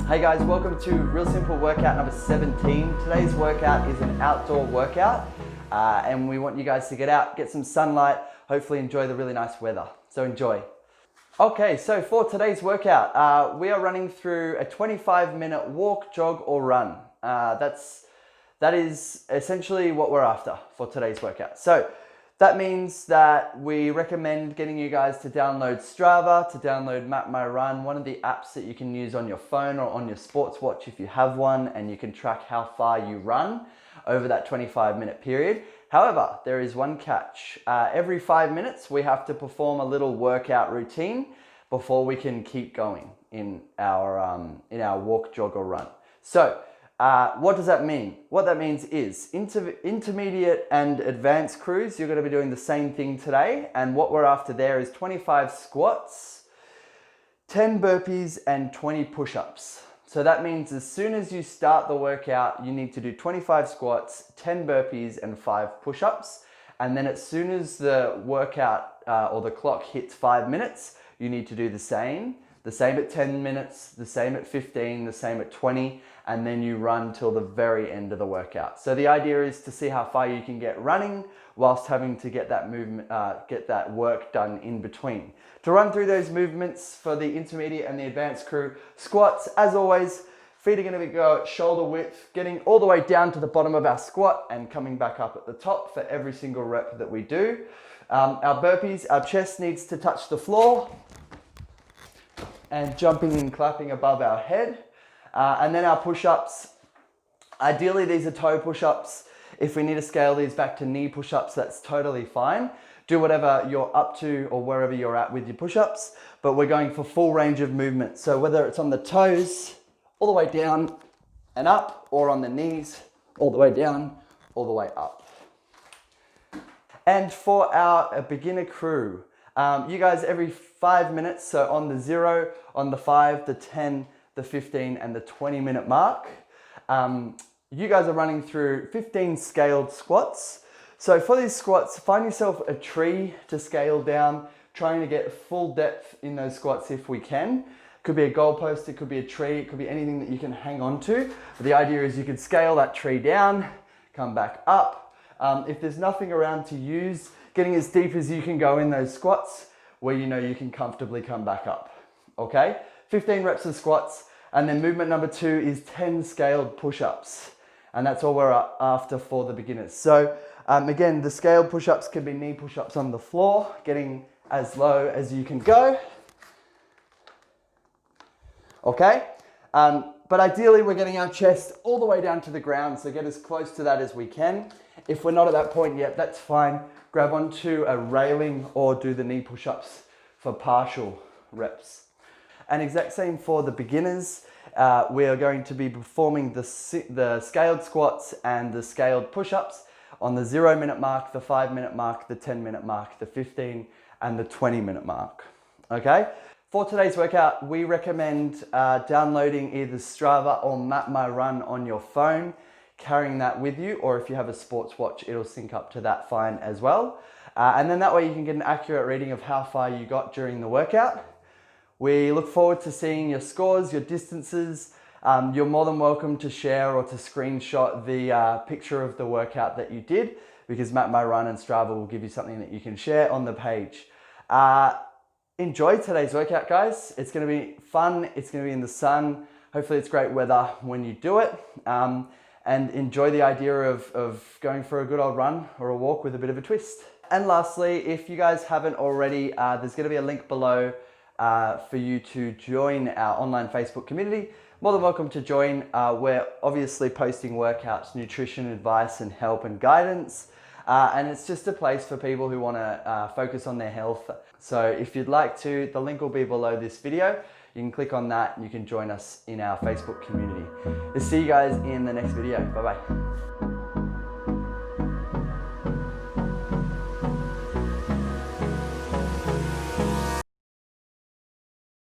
Hey guys, welcome to Real Simple Workout number 17. Today's workout is an outdoor workout and we want you guys to get out, get some sunlight, hopefully enjoy the really nice weather. So enjoy. Okay, so for today's workout, we are running through a 25-minute walk, jog or run. That is essentially what we're after for today's workout. So that means that we recommend getting you guys to download Strava, to download Map My Run, one of the apps that you can use on your phone or on your sports watch if you have one, and you can track how far you run over that 25-minute period. However, there is one catch. Every 5 minutes, we have to perform a little workout routine before we can keep going in our walk, jog or run. So, what does that mean? What that means is intermediate and advanced crews, you're going to be doing the same thing today. And what we're after there is 25 squats, 10 burpees and 20 push-ups. So that means as soon as you start the workout, you need to do 25 squats, 10 burpees and 5 push-ups. And then as soon as the workout or the clock hits 5 minutes, you need to do the same at 10 minutes, the same at 15, the same at 20, and then you run till the very end of the workout. So the idea is to see how far you can get running whilst having to get that movement, get that work done in between. To run through those movements for the intermediate and the advanced crew, squats, as always, feet are going to go at shoulder width, getting all the way down to the bottom of our squat and coming back up at the top for every single rep that we do. Our burpees, our chest needs to touch the floor and jumping and clapping above our head. And then our push-ups, ideally these are toe push-ups. If we need to scale these back to knee push-ups, that's totally fine. Do whatever you're up to or wherever you're at with your push-ups, but we're going for full range of movement. So whether it's on the toes, all the way down and up, or on the knees, all the way down, all the way up. And for our beginner crew, you guys every 5 minutes, so on the 0, on the 5, the 10, the 15 and the 20-minute mark, you guys are running through 15 scaled squats. So for these squats, find yourself a tree to scale down, trying to get full depth in those squats if we can. Could be a goalpost, it could be a tree, it could be anything that you can hang on to. But the idea is you could scale that tree down, come back up. If there's nothing around to use, getting as deep as you can go in those squats where you know you can comfortably come back up, okay? 15 reps of squats, and then movement number 2 is 10 scaled push-ups. And that's all we're after for the beginners. So again, the scaled push-ups can be knee push-ups on the floor, getting as low as you can go. Okay? But ideally we're getting our chest all the way down to the ground, so get as close to that as we can. If we're not at that point yet, that's fine. Grab onto a railing or do the knee push-ups for partial reps. And exact same for the beginners. We are going to be performing the scaled squats and the scaled push-ups on the 0-minute mark, the 5-minute mark, the 10-minute mark, the 15 and the 20-minute mark. Okay? For today's workout, we recommend downloading either Strava or Map My Run on your phone, carrying that with you, or if you have a sports watch, it'll sync up to that fine as well. And then that way you can get an accurate reading of how far you got during the workout. We look forward to seeing your scores, your distances. You're more than welcome to share or to screenshot the picture of the workout that you did, because Map My Run and Strava will give you something that you can share on the page. Enjoy today's workout, guys. It's going to be fun. It's going to be in the sun. Hopefully it's great weather when you do it. And enjoy the idea of going for a good old run or a walk with a bit of a twist. And lastly, if you guys haven't already, there's going to be a link below for you to join our online Facebook community. More than welcome to join. We're obviously posting workouts, nutrition advice and help and guidance. And it's just a place for people who want to focus on their health. So if you'd like to, the link will be below this video. You can click on that and you can join us in our Facebook community. We'll see you guys in the next video. Bye-bye.